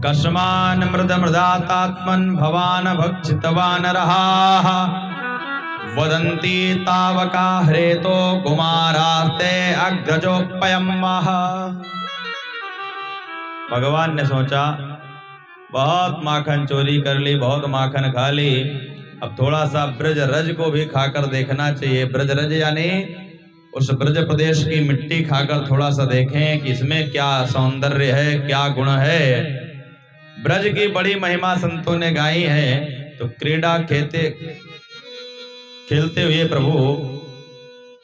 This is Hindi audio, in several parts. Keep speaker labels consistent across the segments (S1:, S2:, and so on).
S1: कस्मान मृद मृदातात्मन् भवान भक्षितवान रहाः वदन्ति तावका हृतो कुमारास्ते अग्रजोपयम् वः। भगवान ने सोचा बहुत माखन चोरी कर ली, बहुत माखन खा ली, अब थोड़ा सा ब्रज रज को भी खाकर देखना चाहिए। ब्रज रज यानी उस ब्रज प्रदेश की मिट्टी खाकर थोड़ा सा देखें कि इसमें क्या सौंदर्य है, क्या गुण है। ब्रज की बड़ी महिमा संतों ने गाई है। तो क्रीड़ा खेलते हुए प्रभु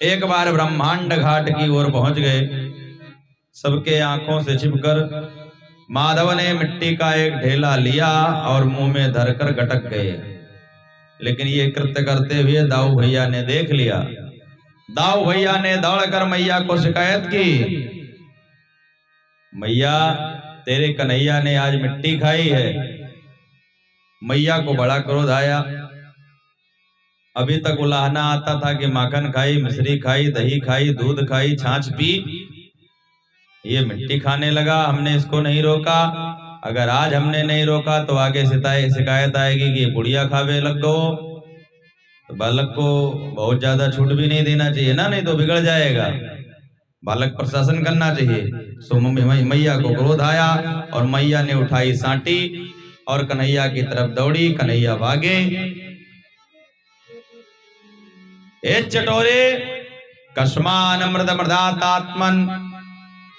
S1: एक बार ब्रह्मांड घाट की ओर पहुंच गए। सबके आंखों से छिपकर माधव ने मिट्टी का एक ढेला लिया और मुंह में धरकर गटक गए। लेकिन ये कृत्य करते हुए दाऊ भैया ने देख लिया। दाऊ भैया ने दौड़कर मैया को शिकायत की, मैया तेरे कन्हैया ने आज मिट्टी खाई है। मैया को बड़ा क्रोध आया। अभी तक उलाहना आता था कि माखन खाई, मिश्री खाई, दही खाई, दूध खाई, छाछ पी, ये मिट्टी खाने लगा। हमने इसको नहीं रोका। अगर आज हमने नहीं रोका तो आगे शिकायत आएगी कि बुढ़िया खावे लग गो। तो बालक को बहुत ज्यादा छूट भी नहीं देना चाहिए ना, नहीं तो बिगड़ जाएगा। बालक पर शासन करना चाहिए। सो मैया को क्रोध आया और मैया ने उठाई सांटी और कन्हैया की तरफ दौड़ी। कन्हैया भागे। ए चटोरे कस्मान मृद मृदातात्मन्,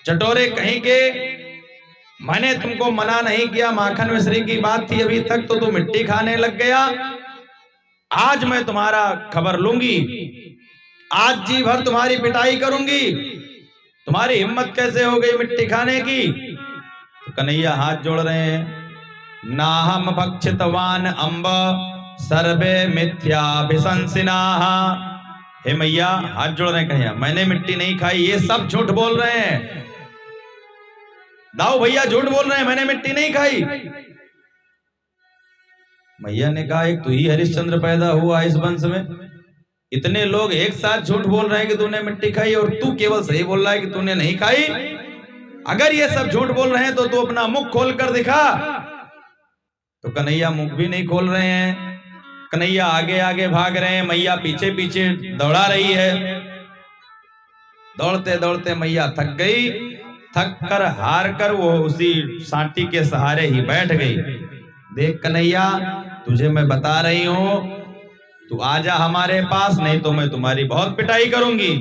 S1: चटोरे कहीं के, मैंने तुमको मना नहीं किया, माखन मिश्री की बात थी अभी तक, तो तू मिट्टी खाने लग गया। आज मैं तुम्हारा खबर लूंगी, आज जी भर तुम्हारी पिटाई करूंगी। तुम्हारी हिम्मत कैसे हो गई मिट्टी खाने की? तो कन्हैया हाथ जोड़ रहे हैं। नाहम भक्षितवान अम्ब सर्वे मिथ्याभिशंसिनाः। हे मैया, हाथ जोड़ रहे हैं कन्हैया, मैंने मिट्टी नहीं खाई, ये सब झूठ बोल रहे हैं। दाऊ भैया झूठ बोल रहे हैं, मैंने मिट्टी नहीं खाई। मैया ने कहा एक तू ही हरिश्चंद्र पैदा हुआ इस वंश में, इतने लोग एक साथ झूठ बोल रहे हैं कि तूने मिट्टी खाई और तू केवल सही बोल रहा है कि तूने नहीं खाई। अगर ये सब झूठ बोल रहे हैं तो तू अपना मुख खोल कर दिखा। तो कन्हैया मुख भी नहीं खोल रहे हैं। कन्हैया आगे आगे भाग रहे हैं, मैया पीछे पीछे दौड़ा रही है। दौड़ते दौड़ते मैया थक गई। थक कर हार कर वो उसी सांटी के सहारे ही बैठ गई। देख कन्हैया, तुझे मैं बता रही हूं, तू आजा हमारे पास, नहीं तो मैं तुम्हारी बहुत पिटाई करूंगी।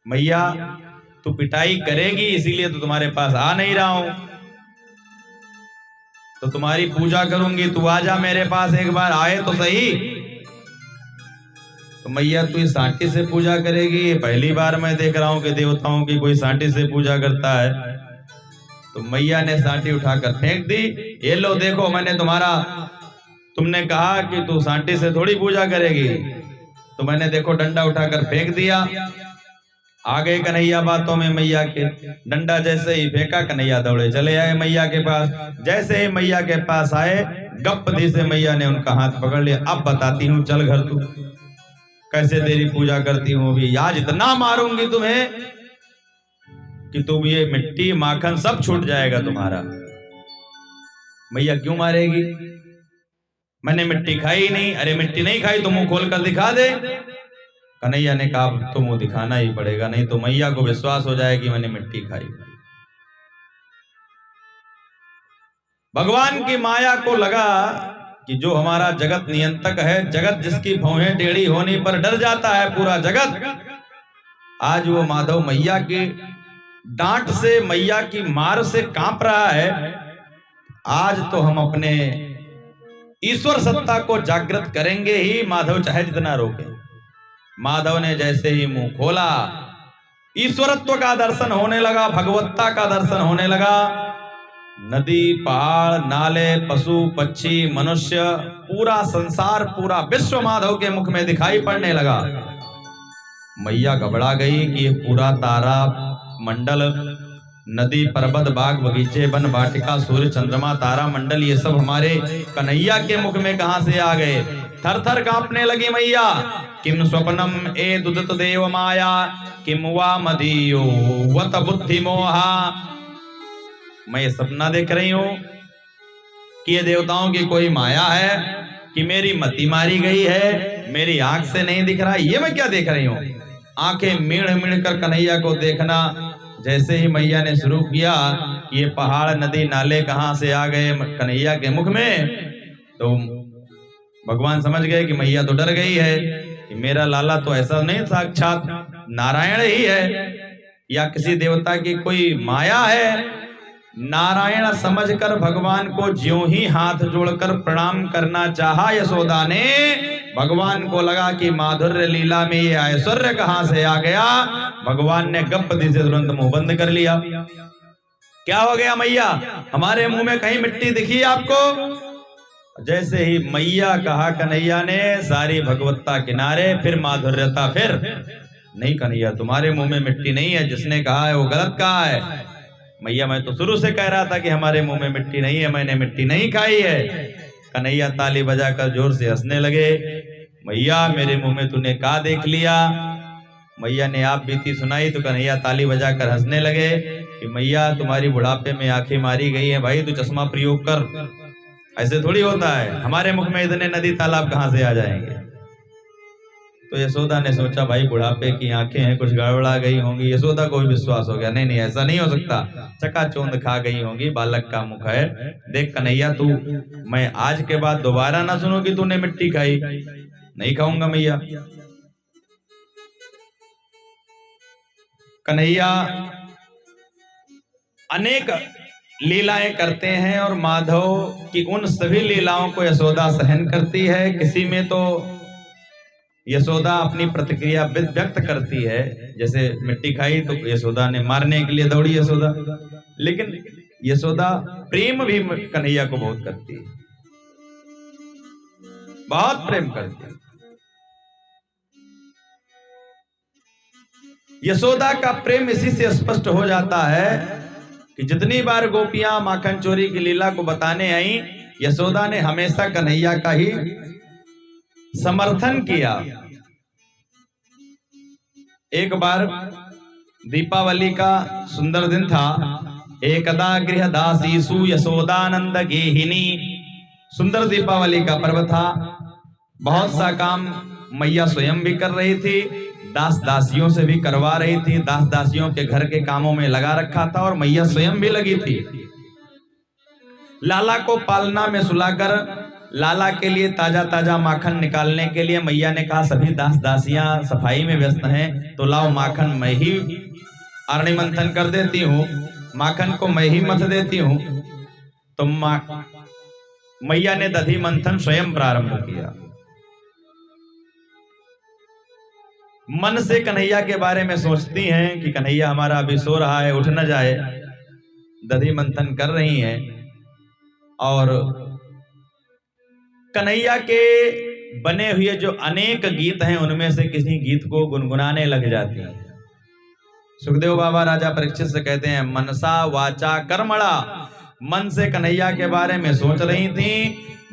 S1: मैया तू पिटाई करेगी इसीलिए तो तुम्हारे पास आ नहीं रहा हूं, तो तुम्हारी पूजा करूंगी। तू आजा मेरे पास, एक बार आए तो सही। तो मैया तू इस सांटी से पूजा करेगी? पहली बार मैं देख रहा हूं कि देवताओं की कोई सांटी से पूजा करता है। तो मैया ने सांटी उठाकर फेंक दी। ये लो देखो, मैंने तुमने कहा कि तू सांटी से थोड़ी पूजा करेगी, तो मैंने देखो डंडा उठाकर फेंक दिया। आ गए कन्हैया बातों में मैया के। डंडा जैसे ही फेंका, कन्हैया दौड़े चले आए मैया के पास। जैसे ही मैया के पास आए, गप्पदी से मैया ने उनका हाथ पकड़ लिया। अब बताती हूँ, चल घर तू, कैसे तेरी पूजा करती हूँ। अभी आज इतना मारूंगी तुम्हें कि तुम ये मिट्टी माखन सब छूट जाएगा तुम्हारा। मैया क्यों मारेगी? मैंने मिट्टी खाई नहीं। अरे मिट्टी नहीं खाई तो मुंह खोल कर दिखा दे। कन्हैया ने कहा तो मुंह दिखाना ही पड़ेगा, नहीं तो मैया को विश्वास हो जाए कि मैंने मिट्टी खाई। भगवान की माया को लगा कि जो हमारा जगत नियंतक है, जगत जिसकी भौहें टेढ़ी होने पर डर जाता है पूरा जगत, आज वो माधव मैया की डांट से, मैया की मार से कांप रहा है। आज तो हम अपने ईश्वर सत्ता को जागृत करेंगे ही, माधव चाहे जितना रोके। माधव ने जैसे ही मुंह खोला, ईश्वरत्व का दर्शन होने लगा, भगवत्ता का दर्शन होने लगा। नदी, पहाड़, नाले, पशु पक्षी, मनुष्य, पूरा संसार, पूरा विश्व माधव के मुख में दिखाई पड़ने लगा। मैया घबरा गई कि ये पूरा तारा मंडल नदी, पर्वत, बाग, बगीचे, वन, वाटिका, सूर्य, चंद्रमा, तारा मंडल, ये सब हमारे कन्हैया के मुख में कहां से आ गए? थर थर कांपने लगी मैया। किम स्वप्नम ए दुदत देव माया, किम वा मदीयो वत बुद्धि मोहा। मैं ये सपना देख रही हूं कि ये देवताओं की कोई माया है, कि मेरी मति मारी गई है, मेरी आंख से नहीं दिख रहा। ये मैं क्या देख रही हूं? आंखें मीड़ मीड़ कर कन्हैया को देखना। जैसे ही मैया ने शुरू किया कि ये पहाड़, नदी, नाले कहां से आ गए कन्हैया के मुख में, तो भगवान समझ गए कि मैया तो डर गई है कि मेरा लाला तो ऐसा नहीं, साक्षात नारायण ही है या किसी देवता की कोई माया है। नारायण समझकर भगवान को ज्यों ही हाथ जोड़कर प्रणाम करना चाहा यशोदा ने, भगवान को लगा कि माधुर्य लीला में ये ऐश्वर्य कहां से आ गया। भगवान ने गप्पदी से तुरंत मुंह बंद कर लिया। क्या हो गया मैया, हमारे मुंह में कहीं मिट्टी दिखी आपको? जैसे ही मैया कहा कन्हैया ने, सारी भगवत्ता किनारे, फिर माधुर्यता। फिर नहीं कन्हैया, तुम्हारे मुंह में मिट्टी नहीं है, जिसने कहा है वो गलत कहा है। मैया मैं तो शुरू से कह रहा था कि हमारे मुंह में मिट्टी नहीं है, मैंने मिट्टी नहीं खाई है। कन्हैया ताली बजाकर जोर से हंसने लगे। मैया मेरे मुंह में तूने कहा देख लिया? मैया ने आप बीती सुनाई तो कन्हैया ताली बजाकर हंसने लगे कि मैया तुम्हारी बुढ़ापे में आंखें मारी गई हैं, भाई तू चश्मा प्रयोग कर। ऐसे थोड़ी होता है, हमारे मुख में इतने नदी तालाब कहां से आ जाएंगे? तो यशोदा ने सोचा भाई बुढ़ापे की आंखें हैं, कुछ गड़बड़ा गई होंगी। यशोदा को भी विश्वास हो गया, नहीं नहीं ऐसा नहीं हो सकता, चकाचौंध खा गई होंगी, बालक का मुख है। देख कन्हैया तू, मैं आज के बाद दोबारा ना सुनूं कि तूने मिट्टी खाई। नहीं खाऊंगा मैया। कन्हैया अनेक लीलाएं करते हैं और माधव की उन सभी लीलाओं को यशोदा सहन करती है। किसी में तो यशोदा अपनी प्रतिक्रिया व्यक्त करती है, जैसे मिट्टी खाई तो यशोदा ने मारने के लिए दौड़ी यशोदा। लेकिन यशोदा प्रेम भी कन्हैया को बहुत करती है, बहुत प्रेम करती है। यशोदा का प्रेम इसी से स्पष्ट हो जाता है कि जितनी बार गोपियां माखन चोरी की लीला को बताने आई, यशोदा ने हमेशा कन्हैया का ही समर्थन किया। एक बार दीपावली का सुंदर दिन था। एकदा गृह दासीसु यशोदानंद गेहिनी। सुंदर दीपावली का पर्व था। बहुत सा काम मैया स्वयं भी कर रही थी, दास दासियों से भी करवा रही थी। दास दासियों के घर के कामों में लगा रखा था और मैया स्वयं भी लगी थी। लाला को पालना में सुलाकर लाला के लिए ताजा ताजा माखन निकालने के लिए मैया ने कहा सभी दास दासियां सफाई में व्यस्त हैं, तो लाओ माखन मैं ही अरणी मंथन कर देती हूँ, माखन को मैं ही मथ देती हूँ। तो मैया ने दधी मंथन स्वयं प्रारंभ किया। मन से कन्हैया के बारे में सोचती हैं कि कन्हैया हमारा अभी सो रहा है, उठ न जाए। दधी मंथन कर रही हैं और कन्हैया के बने हुए जो अनेक गीत हैं उनमें से किसी गीत को गुनगुनाने लग जाती हैं। सुखदेव बाबा राजा परीक्षित से कहते हैं मनसा वाचा कर्मणा। मन से कन्हैया के बारे में सोच रही थी,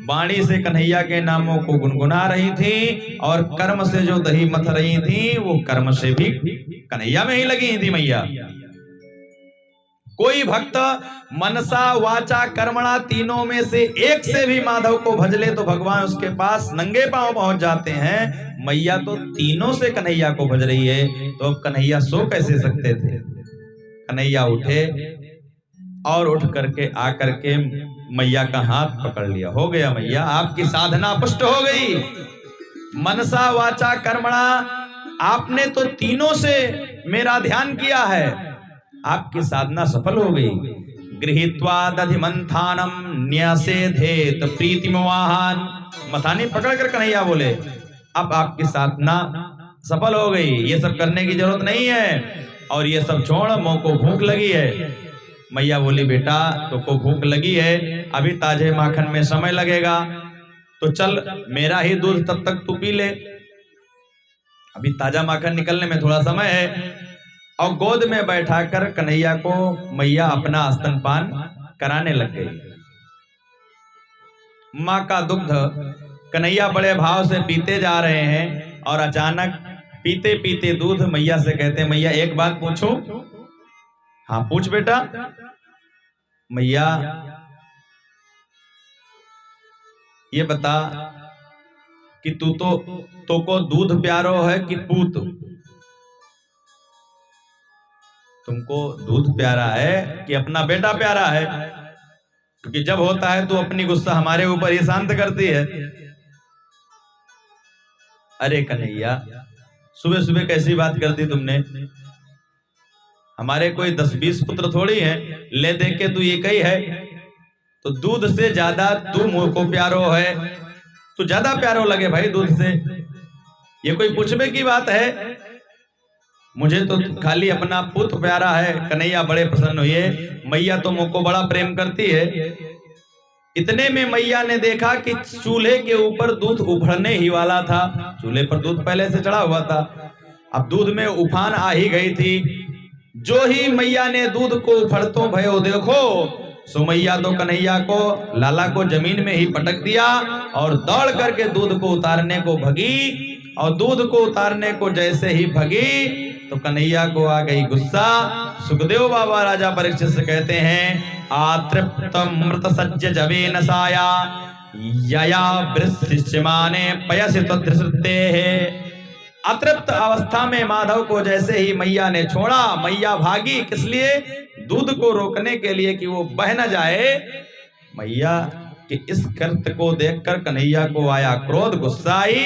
S1: वाणी से कन्हैया के नामों को गुनगुना रही थी, और कर्म से जो दही मथ रही थी वो कर्म से भी कन्हैया में ही लगी थी मैया। कोई भक्त मनसा वाचा कर्मणा तीनों में से एक से भी माधव को भज ले तो भगवान उसके पास नंगे पांव पहुंच जाते हैं। मैया तो तीनों से कन्हैया को भज रही है, तो अब कन्हैया सो कैसे सकते थे? कन्हैया उठे और उठ करके आकर के मैया का हाथ पकड़ लिया। हो गया मैया, आपकी साधना पुष्ट हो गई। मनसा वाचा कर्मणा, आपने तो तीनों से मेरा ध्यान किया है, आपकी साधना सफल हो गई। गृहीत्वा दधि मंथानम न्यसेधेत प्रीतिमवाहन। मथानी पकड़ कर कन्हैया बोले अब आपकी साधना सफल हो गई, ये सब करने की जरूरत नहीं है, और ये सब छोड़, मोह को भूख लगी है। मैया बोली बेटा तो को भूख लगी है, अभी ताजे माखन में समय लगेगा, तो चल मेरा ही दूध तब तक तू पी ले, अभी ताजा माखन निकलने में थोड़ा समय है। और गोद में बैठाकर कन्हैया को मैया अपना स्तनपान कराने लग गई। माँ का दुग्ध कन्हैया बड़े भाव से पीते जा रहे हैं और अचानक पीते पीते दूध मैया से कहते हैं, मैया एक बात पूछूं? हाँ पूछ बेटा। मैया ये बता कि तू तो को दूध प्यारो है कि पूत? तुमको दूध प्यारा है कि अपना बेटा प्यारा है? क्योंकि जब होता है तो अपनी गुस्सा हमारे ऊपर ही शांत करती है। अरे कन्हैया, सुबह सुबह कैसी बात कर दी तुमने? हमारे कोई 10-20 पुत्र थोड़ी हैं, ले दे के तू एक ही है, तो दूध से ज्यादा तू मुंह को प्यारो है, तू ज्यादा प्यारो लगे भाई दूध से। ये कोई पूछने की बात है? मुझे तो खाली अपना पुत्र प्यारा है। कन्हैया बड़े प्रसन्न हुए। मैया तो मुझको बड़ा प्रेम करती है। इतने में मैया ने देखा कि चूल्हे के ऊपर दूध उफड़ने ही वाला था। चूल्हे पर दूध पहले से चढ़ा हुआ था, अब दूध में उफान आ ही गई थी। जो ही मैया ने दूध को उफड़तो भयो देखो, सो मैया तो कन्हैया को, लाला को जमीन में ही पटक दिया और दौड़ करके दूध को उतारने को भगी। और दूध को उतारने को जैसे ही भगी तो कन्हैया को आ गई गुस्सा। सुखदेव बाबा राजा परीक्षित से कहते हैं, आतृप्त मृत सज्ज जवे नसाया यया वृष्टिमाने पयसि तद्रिसृते है। अतृप्त अवस्था में माधव को जैसे ही मैया ने छोड़ा, मैया भागी। किस लिए? दूध को रोकने के लिए कि वो बह न जाए। मैया के इस कृत्य को देखकर कन्हैया को आया क्रोध, गुस्सा आई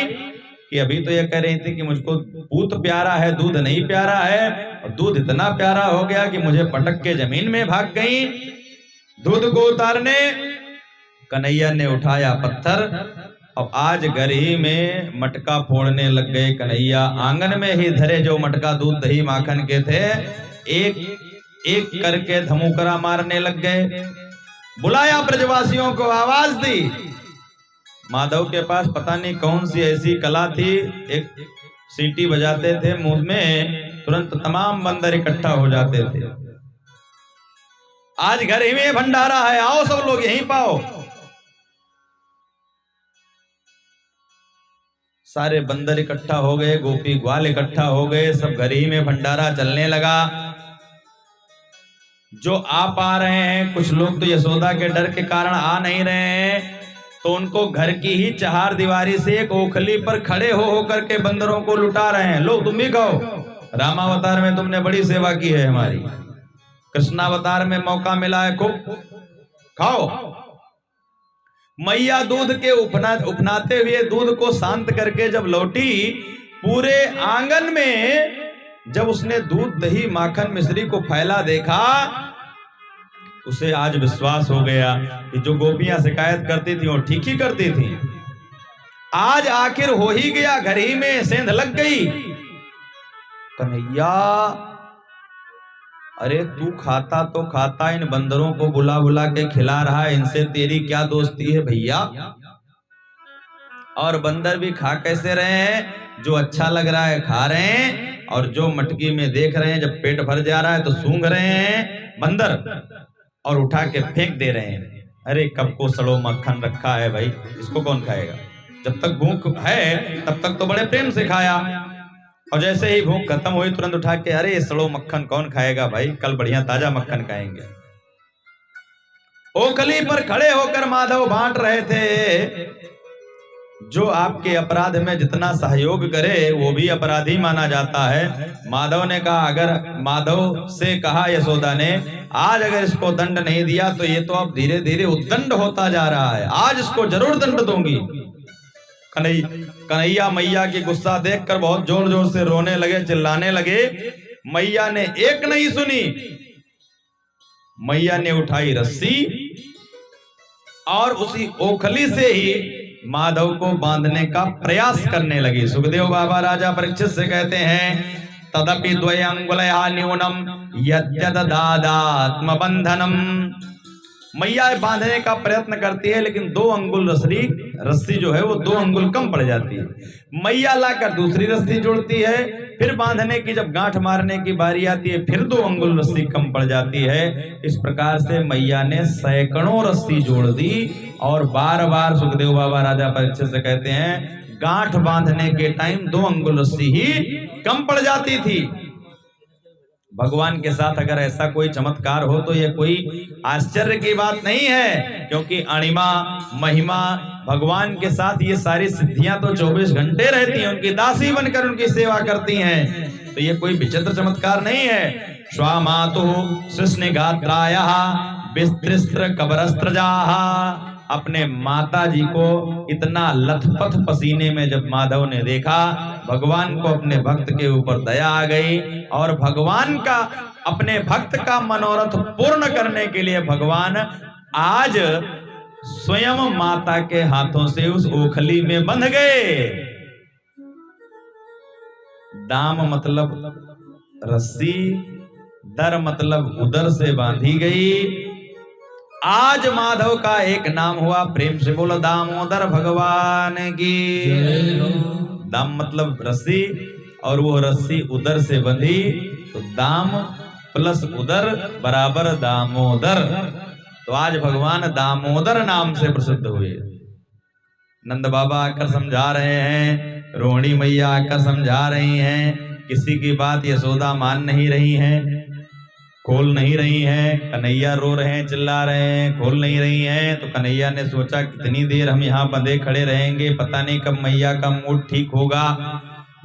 S1: कि अभी तो ये कह रही थी कि मुझको पूत प्यारा है, दूध नहीं प्यारा है, और दूध इतना प्यारा हो गया कि मुझे पटक के जमीन में भाग गई दूध को उतारने। कन्हैया ने उठाया पत्थर और आज घर ही में मटका फोड़ने लग गए कन्हैया। आंगन में ही धरे जो मटका दूध दही माखन के थे, एक एक करके धमुकरा मारने लग गए। बुलाया ब्रजवासियों को, आवाज दी। माधव के पास पता नहीं कौन सी ऐसी कला थी, एक सीटी बजाते थे मुंह में, तुरंत तमाम बंदर इकट्ठा हो जाते थे। आज घर ही में भंडारा है, आओ सब लोग यहीं पाओ। सारे बंदर इकट्ठा हो गए, गोपी ग्वाल इकट्ठा हो गए, सब घर ही में भंडारा चलने लगा। जो आ पा रहे हैं, कुछ लोग तो यशोदा के डर के कारण आ नहीं रहे हैं, तो उनको घर की ही चार दीवारी से एक ओखली पर खड़े हो करके बंदरों को लुटा रहे हैं। लो तुम भी खाओ, रामावतार में तुमने बड़ी सेवा की है हमारी, कृष्णावतार में मौका मिला है, खूब खाओ। मैया दूध के उफनाते हुए दूध को शांत करके जब लौटी, पूरे आंगन में जब उसने दूध दही माखन मिश्री को फैला देखा, उसे आज विश्वास हो गया कि जो गोपियां शिकायत करती थी वो ठीक ही करती थी। आज आखिर हो ही गया, घर ही में सेंध लग गई। कन्हैया, अरे तू खाता तो खाता, इन बंदरों को बुला बुला के खिला रहा है, इनसे तेरी क्या दोस्ती है भैया? और बंदर भी खा कैसे रहे हैं? जो अच्छा लग रहा है खा रहे हैं, और जो मटकी में देख रहे हैं जब पेट भर जा रहा है तो सूंघ रहे हैं बंदर और उठा के फेंक दे रहे हैं। अरे कब को सड़ो मक्खन रखा है भाई, इसको कौन खाएगा? जब तक भूख है तब तक तो बड़े प्रेम से खाया, और जैसे ही भूख खत्म हुई तुरंत उठा के, अरे सड़ो मक्खन कौन खाएगा भाई, कल बढ़िया ताजा मक्खन खाएंगे। ओखली पर खड़े होकर माधव बांट रहे थे। जो आपके अपराध में जितना सहयोग करे वो भी अपराधी माना जाता है। माधव ने कहा, अगर माधव से कहा यशोदा ने, आज अगर इसको दंड नहीं दिया तो ये तो अब धीरे धीरे उद्दंड होता जा रहा है, आज इसको जरूर दंड दूंगी। कन्हैया मैया की गुस्सा देखकर बहुत जोर जोर से रोने लगे, चिल्लाने लगे। मैया ने एक नहीं सुनी, मैया ने उठाई रस्सी और उसी ओखली से ही माधव को बांधने का प्रयास करने लगी। सुखदेव बाबा राजा परीक्षित से कहते हैं, तदपि द्वयंगुलया न्यूनम यद्यददादात्म बंधनम। मैया बांधने का प्रयत्न करती है, लेकिन 2 अंगुल रस्सी जो है वो 2 अंगुल कम पड़ जाती है। मैया लाकर दूसरी रस्सी जोड़ती है, फिर बांधने की जब गांठ मारने की बारी आती है फिर 2 अंगुल रस्सी कम पड़ जाती है। इस प्रकार से मैया ने सैकड़ों रस्सी जोड़ दी और बार बार सुखदेव बाबा राजा परीक्षित से कहते हैं गांठ बांधने के टाइम 2 अंगुल रस्सी ही कम पड़ जाती थी। भगवान के साथ अगर ऐसा कोई चमत्कार हो तो यह कोई आश्चर्य की बात नहीं है, क्योंकि अणिमा महिमा भगवान के साथ ये सारी सिद्धियां तो 24 घंटे रहती हैं, उनकी दासी बनकर उनकी सेवा करती हैं, तो ये कोई विचित्र चमत्कार नहीं है। स्वामातु कृष्णगात्रायाः विस्त्रस्त्र कबरस्त्रजाः, अपने माता जी को इतना लथपथ पसीने में जब माधव ने देखा, भगवान को अपने भक्त के ऊपर दया आ गई और भगवान का अपने भक्त का मनोरथ पूर्ण करने के लिए भगवान आज स्वयं माता के हाथों से उस ओखली में बंध गए। दाम मतलब रस्सी, दर मतलब उदर से बांधी गई। आज माधव का एक नाम हुआ, प्रेम से बोलो दामोदर भगवान की। दाम मतलब रस्सी और वो रस्सी उदर से बंधी, तो दाम प्लस उदर बराबर दामोदर। तो आज भगवान दामोदर नाम से प्रसिद्ध हुए। नंद बाबा आकर समझा रहे हैं, रोहिणी मैया आकर समझा रही हैं, किसी की बात यशोदा मान नहीं रही हैं, खोल नहीं रही हैं। कन्हैया रो रहे हैं, चिल्ला रहे हैं, खोल नहीं रही हैं। तो कन्हैया ने सोचा कितनी देर हम यहाँ बंधे खड़े रहेंगे, पता नहीं कब मैया का मूड ठीक होगा,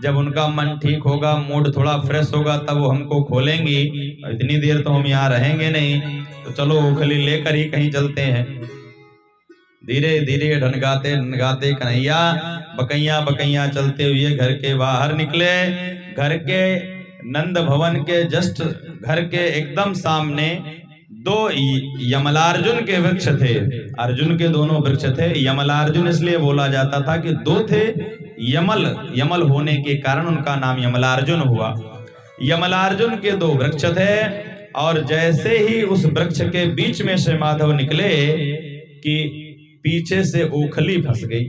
S1: जब उनका मन ठीक होगा, मूड थोड़ा फ्रेश होगा, तब वो हमको खोलेंगी, इतनी देर तो हम यहाँ रहेंगे नहीं। तो चलो ओखली लेकर ही कहीं चलते हैं। धीरे धीरे ढनगाते ढनगाते कन्हैया बकैया बकैया चलते हुए घर के बाहर निकले। घर के नंद भवन के जस्ट घर के एकदम सामने 2 यमलार्जुन के वृक्ष थे। अर्जुन के 2 वृक्ष थे। यमलार्जुन इसलिए बोला जाता था कि 2 थे, यमल होने के कारण उनका नाम यमलार्जुन हुआ। यमलार्जुन के 2 वृक्ष थे और जैसे ही उस वृक्ष के बीच में से माधव निकले कि पीछे से ओखली फंस गई।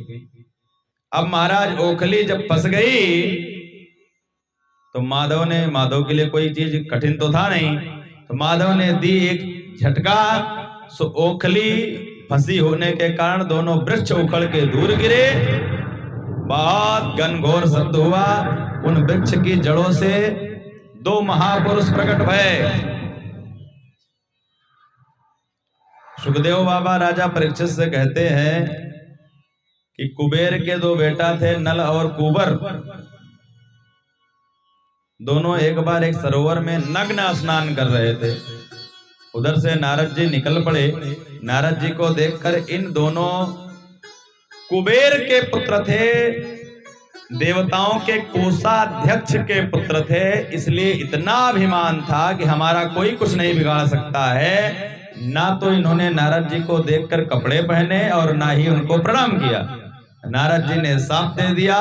S1: अब महाराज ओखली जब फंस गई तो माधव के लिए कोई चीज कठिन तो था नहीं, तो माधव ने दी एक झटका। सो ओखली फंसी होने के कारण दोनों वृक्ष उखड़ के दूर गिरे। बहुत घनघोर शब्द हुआ। उन वृक्ष की जड़ों से 2 महापुरुष प्रकट भये। सुखदेव बाबा राजा परीक्षित से कहते हैं कि कुबेर के 2 बेटा थे, नल और कुबर। दोनों एक बार एक सरोवर में नग्न स्नान कर रहे थे। उधर से नारद जी निकल पड़े। नारद जी को देखकर, इन दोनों कुबेर के पुत्र थे, देवताओं के कोषाध्यक्ष के पुत्र थे, इसलिए इतना अभिमान था कि हमारा कोई कुछ नहीं बिगाड़ सकता है। ना तो इन्होंने नारद जी को देखकर कपड़े पहने और ना ही उनको प्रणाम किया। नारद जी ने साफ दे दिया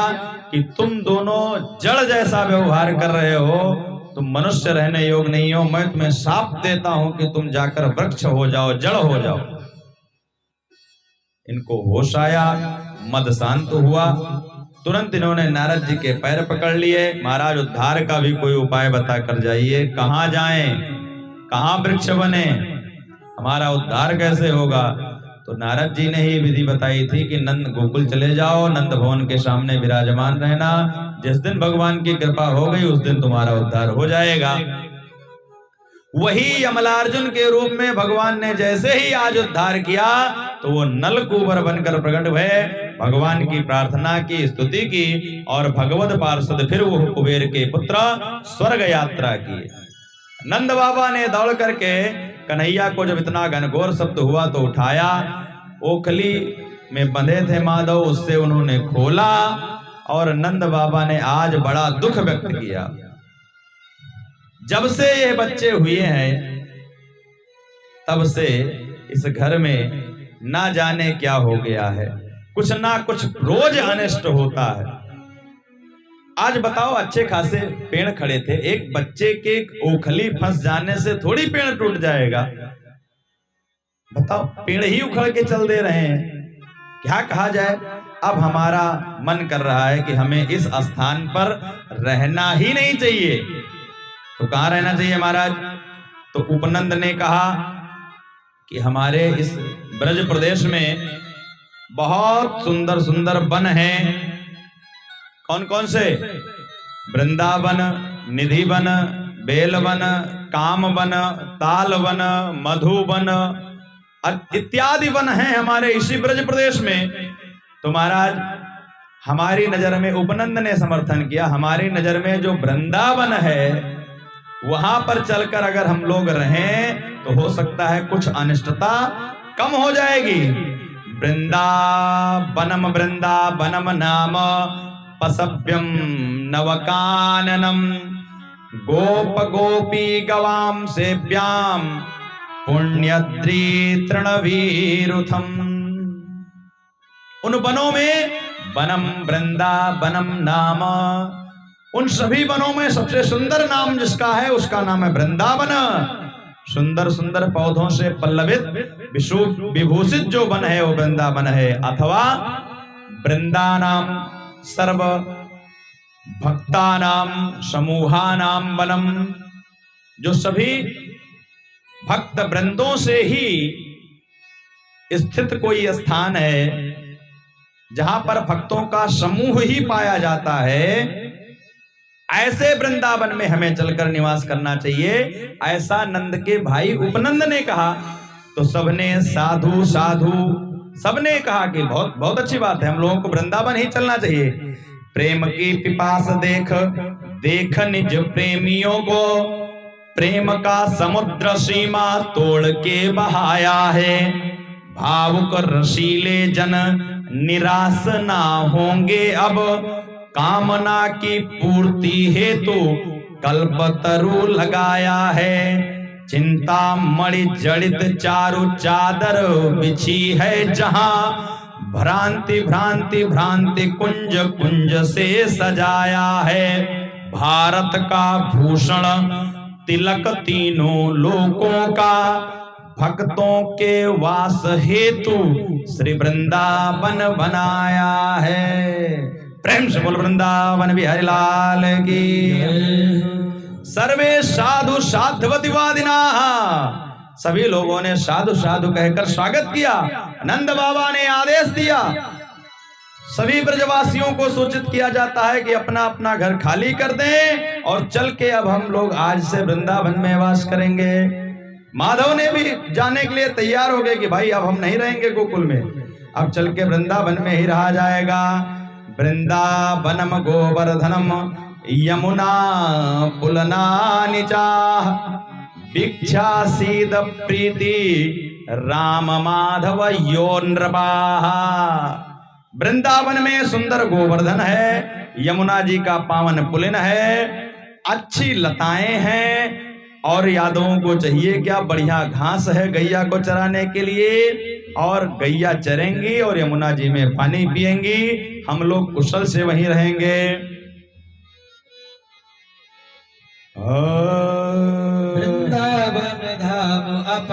S1: कि तुम दोनों जड़ जैसा व्यवहार कर रहे हो, तुम मनुष्य रहने योग नहीं हो। मैं तुम्हें साफ देता हूं कि तुम जाकर वृक्ष हो जाओ, जड़ हो जाओ। इनको होश आया, मद शांत हुआ। तुरंत इन्होंने नारद जी के पैर पकड़ लिए। महाराज उद्धार का भी कोई उपाय बता कर जाइए, कहां जाएं, कहां वृक्ष बने, हमारा उद्धार कैसे होगा। तो नारद जी ने ही विधि बताई थी कि नंद गोकुल चले जाओ, नंद भवन के सामने विराजमान रहना। जिस दिन भगवान की कृपा हो गई उस दिन तुम्हारा उद्धार हो जाएगा। वही यमलार्जुन के रूप में भगवान ने जैसे ही आज उद्धार किया तो वो नल कुबर बनकर प्रकट हुए, भगवान की प्रार्थना की, स्तुति की और भगवत पार्षद फिर वो कुबेर के पुत्र स्वर्ग यात्रा की। नंद बाबा ने दौड़ करके कन्हैया को जब इतना घनघोर शब्द हुआ तो उठाया। ओखली में बंधे थे माधव, उससे उन्होंने खोला और नंद बाबा ने आज बड़ा दुख व्यक्त किया। जब से ये बच्चे हुए हैं तब से इस घर में ना जाने क्या हो गया है, कुछ ना कुछ रोज अनिष्ट होता है। आज बताओ, अच्छे खासे पेड़ खड़े थे, एक बच्चे के ओखली फंस जाने से थोड़ी पेड़ टूट जाएगा। बताओ, पेड़ ही उखड़ के चल दे रहे हैं, क्या कहा जाए। अब हमारा मन कर रहा है कि हमें इस स्थान पर रहना ही नहीं चाहिए। तो कहाँ रहना चाहिए महाराज? तो उपनंद ने कहा कि हमारे इस ब्रज प्रदेश में बहुत सुंदर सुंदर वन हैं। कौन कौन से? वृंदावन, निधि वन, बेल वन, काम वन, ताल वन, मधुवन इत्यादि वन हैं हमारे इसी ब्रज प्रदेश में। तो महाराज हमारी नजर में, उपनंद ने समर्थन किया, हमारी नजर में जो वृंदावन है वहां पर चलकर अगर हम लोग रहें तो हो सकता है कुछ अनिष्टता कम हो जाएगी। वृंदावनम वृंदावनम नाम पसव्यम नवकाननम गोप गोपी गवाम सेव्याम पुण्यद्री तृणवीरुथम। उन वनों में वनम वृंदावनम नाम, उन सभी वनों में सबसे सुंदर नाम जिसका है उसका नाम है वृंदावन। सुंदर सुंदर पौधों से पल्लवित विभूषित जो वन है वो वृंदावन है। अथवा वृंदानाम सर्व भक्तानाम समूहानाम वनम, जो सभी भक्त वृंदों से ही स्थित कोई स्थान है, जहां पर भक्तों का समूह ही पाया जाता है, ऐसे वृंदावन में हमें चलकर निवास करना चाहिए। ऐसा नंद के भाई उपनंद ने कहा। तो सबने साधु साधु सबने कहा कि बहुत बहुत अच्छी बात है, हम लोगों को वृंदावन ही चलना चाहिए। प्रेम की पिपास देख देख निज प्रेमियों को, प्रेम का समुद्र सीमा तोड़ के बहाया है। भावुक रसीले जन निराश ना होंगे अब, कामना की पूर्ति हेतु कल्पतरु लगाया है। चिंता मणि जड़ित चारु चादर बिछी है जहां, भ्रांति भ्रांति भ्रांति कुंज कुंज से सजाया है। भारत का भूषण तिलक तीनों लोकों का, भक्तों के वास हेतु श्री वृंदावन बनाया है। प्रेम से बोल वृंदावन बिहारी लाल की। सर्वे साधु साधवतिवादिना, सभी लोगों ने साधु साधु कहकर स्वागत किया। नंद बाबा ने आदेश दिया, सभी ब्रजवासियों को सूचित किया जाता है कि अपना अपना घर खाली कर दें और चल के अब हम लोग आज से वृंदावन में वास करेंगे। माधव ने भी जाने के लिए तैयार हो गए कि भाई अब हम नहीं रहेंगे गोकुल में, अब चल के वृंदावन में ही रहा जाएगा। वृंदावनम गोवर्धनम यमुना पुलनानि चाह, भिक्षा सीद प्रीति राम माधव यो नृपाः। वृंदावन में सुंदर गोवर्धन है, यमुना जी का पावन पुलिन है, अच्छी लताएं हैं और यादवों को चाहिए क्या, बढ़िया घास है गैया को चराने के लिए, और गैया चरेंगी और यमुना जी में पानी पिएंगी। हम लोग कुशल से वहीं रहेंगे।
S2: वृंदावन